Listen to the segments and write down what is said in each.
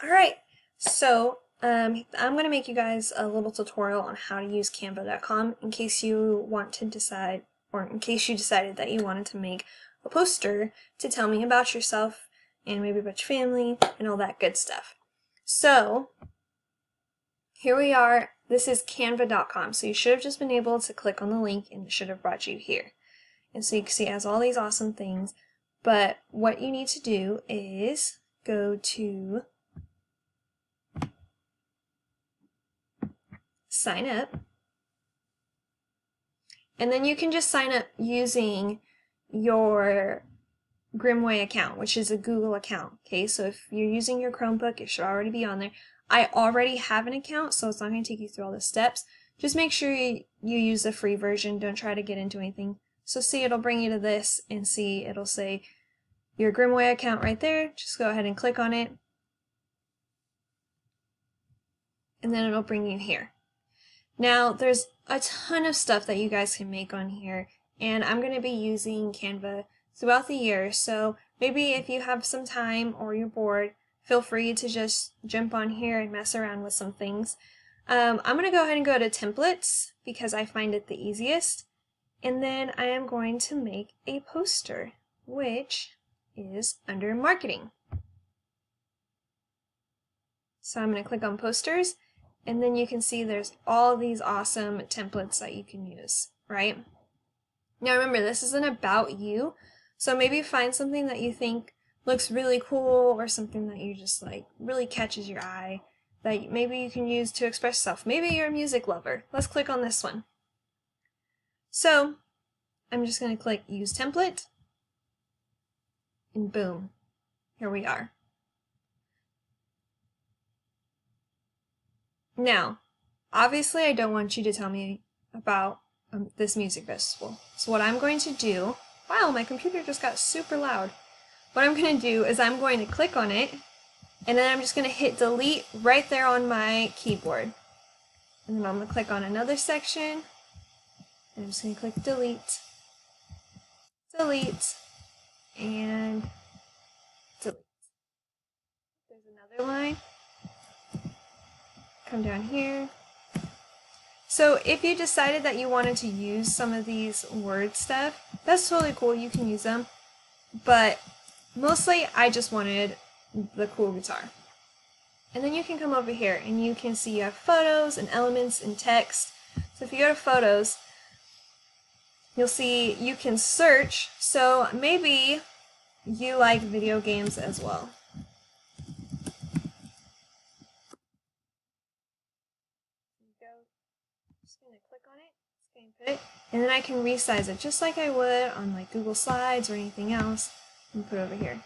Alright, so I'm going to make you guys a little tutorial on how to use Canva.com in case you want to decide, or in case you decided that you wanted to make a poster to tell me about yourself and maybe about your family and all that good stuff. So, here we are. This is Canva.com, so you should have just been able to click on the link and it should have brought you here. And so you can see it has all these awesome things, but what you need to do is go to sign up, and then you can just sign up using your Grimway account, which is a Google account. Okay, so if you're using your Chromebook, it should already be on there. I already have an account, so it's not going to take you through all the steps. Just make sure you use the free version. Don't try to get into anything. So see, it'll bring you to this, and see, it'll say your Grimway account right there. Just go ahead and click on it, and then it'll bring you here. Now, there's a ton of stuff that you guys can make on here, and I'm going to be using Canva throughout the year, so maybe if you have some time or you're bored, feel free to just jump on here and mess around with some things. I'm going to go ahead and go to templates because I find it the easiest, and then I am going to make a poster, which is under marketing. So I'm going to click on posters, and then you can see there's all these awesome templates that you can use, right? Now remember, this isn't about you, so maybe find something that you think looks really cool or something that you just like really catches your eye that maybe you can use to express yourself. Maybe you're a music lover. Let's click on this one. So I'm just going to click use template, and boom, here we are. Now, obviously I don't want you to tell me about this music festival. So what I'm going to do, wow, my computer just got super loud. What I'm going to do is I'm going to click on it, and then I'm just going to hit delete right there on my keyboard. And then I'm going to click on another section, and I'm just going to click delete, delete, and delete. There's another line. Come down here. So if you decided that you wanted to use some of these word stuff, that's totally cool, you can use them. But mostly I just wanted the cool guitar. And then you can come over here and you can see you have photos and elements and text. So if you go to photos, you'll see you can search. So maybe you like video games as well. Just going to click on it, it's going to put it, and then I can resize it just like I would on like Google Slides or anything else, and put it over here.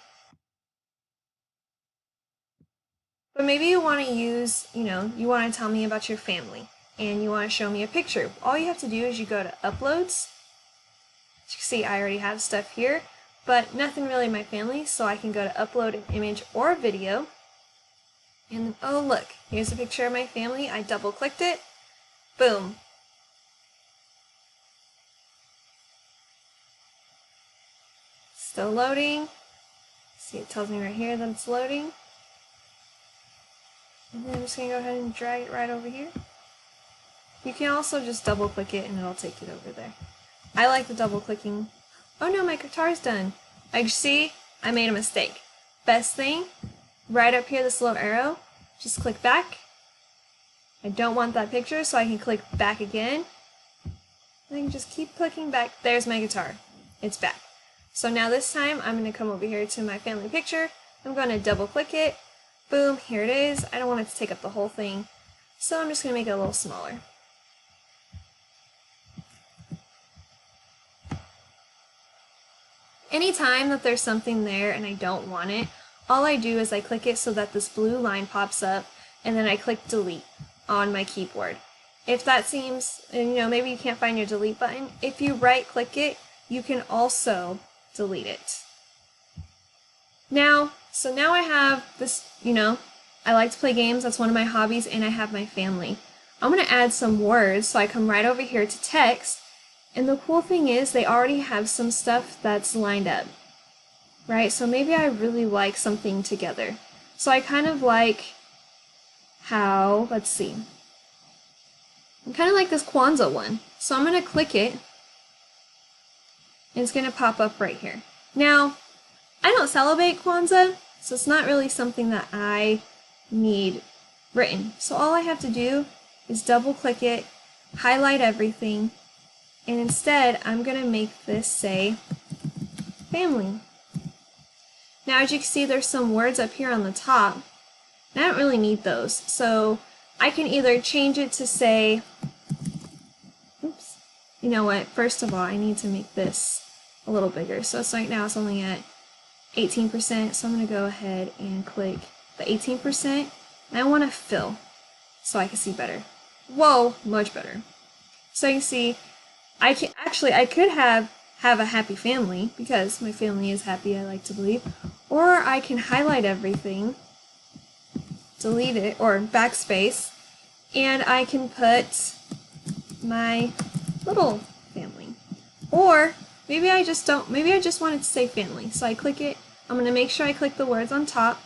But maybe you want to use, you want to tell me about your family, and you want to show me a picture. All you have to do is you go to Uploads. As you can see, I already have stuff here, but nothing really in my family, so I can go to Upload an image or a video. And then, oh look, here's a picture of my family. I double clicked it. Boom. Still loading. See, it tells me right here that it's loading. And then I'm just going to go ahead and drag it right over here. You can also just double click it and it'll take it over there. I like the double clicking. Oh no, my guitar's done. Like you see, I made a mistake. Best thing, right up here, this little arrow, just click back. I don't want that picture, so I can click back again. And I can just keep clicking back. There's my guitar. It's back. So now this time, I'm going to come over here to my family picture. I'm going to double click it. Boom, here it is. I don't want it to take up the whole thing, so I'm just going to make it a little smaller. Anytime that there's something there and I don't want it, all I do is I click it so that this blue line pops up, and then I click delete on my keyboard. If that seems, maybe you can't find your delete button, if you right click it, you can also delete it. Now I have this, I like to play games, that's one of my hobbies, and I have my family. I'm going to add some words, so I come right over here to text, and the cool thing is they already have some stuff that's lined up, right? So maybe I really like something together. So I kind of like how, let's see, I kind of like this Kwanzaa one. So I'm going to click it, and it's going to pop up right here. Now, I don't celebrate Kwanzaa, so it's not really something that I need written. So all I have to do is double click it, highlight everything, and instead I'm going to make this say family. Now as you can see, there's some words up here on the top, and I don't really need those. So I can either change it to say, oops, you know what, first of all I need to make this a little bigger. So right now it's only at 18%, so I'm going to go ahead and click the 18%, and I want to fill so I can see better. Whoa, much better. So you can see, I could have a happy family, because my family is happy, I like to believe, or I can highlight everything, delete it, or backspace, and I can put my little family. Or maybe I just want it to say family. So I click it, I'm going to make sure I click the words on top,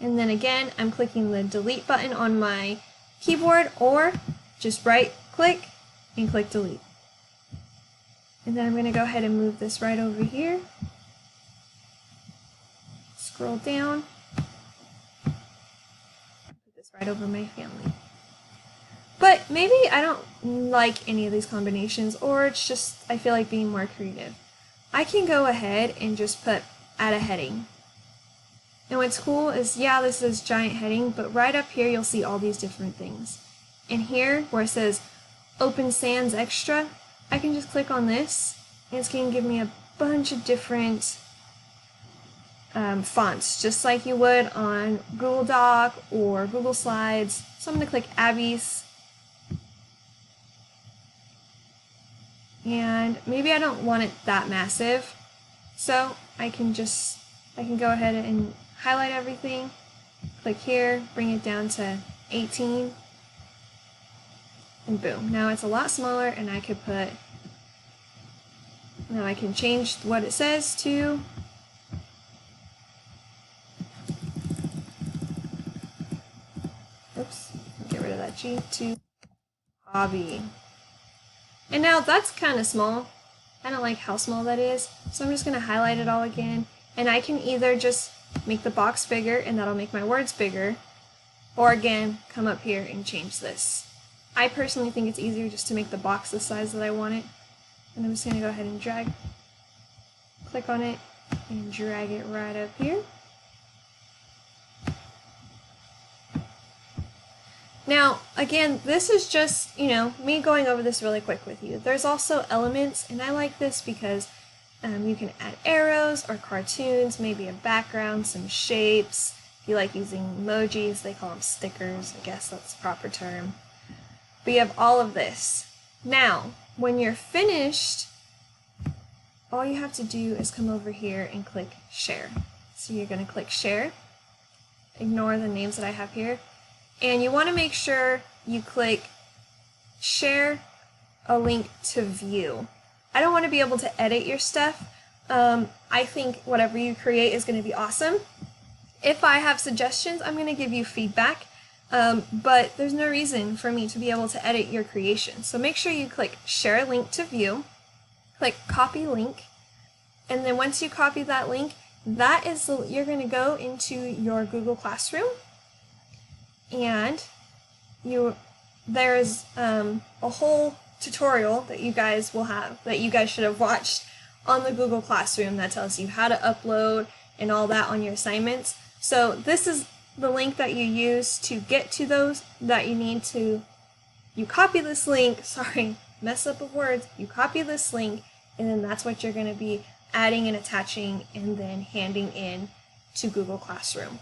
and then again I'm clicking the delete button on my keyboard, or just right click and click delete. And then I'm going to go ahead and move this right over here. Scroll down. Put this right over my family. But maybe I don't like any of these combinations, or it's just I feel like being more creative. I can go ahead and just add a heading. And what's cool is, yeah, this is giant heading, but right up here you'll see all these different things. And here where it says Open Sans Extra, I can just click on this, and it's going to give me a bunch of different fonts, just like you would on Google Doc or Google Slides. So I'm going to click Abby's. And maybe I don't want it that massive, so I can go ahead and highlight everything, click here, bring it down to 18, and boom. Now it's a lot smaller, and I could now I can change what it says to get rid of that G, to hobby. And now that's kind of small. I don't like how small that is, so I'm just going to highlight it all again, and I can either just make the box bigger, and that'll make my words bigger, or again come up here and change this. I personally think it's easier just to make the box the size that I want it, and I'm just going to go ahead and click on it and drag it right up here. Now, again, this is just, me going over this really quick with you. There's also elements, and I like this because you can add arrows or cartoons, maybe a background, some shapes. If you like using emojis, they call them stickers. I guess that's the proper term. But you have all of this. Now, when you're finished, all you have to do is come over here and click Share. So you're going to click Share. Ignore the names that I have here. And you want to make sure you click Share a link to view. I don't want to be able to edit your stuff. I think whatever you create is going to be awesome. If I have suggestions, I'm going to give you feedback, but there's no reason for me to be able to edit your creation. So make sure you click Share a link to view, click Copy Link, and then once you copy that link, you're going to go into your Google Classroom, and there's a whole tutorial that you guys should have watched on the Google Classroom that tells you how to upload and all that on your assignments. So this is the link that you use to get to those that you need to. You copy this link, mess up of words, you copy this link, and then that's what you're going to be adding and attaching and then handing in to Google Classroom.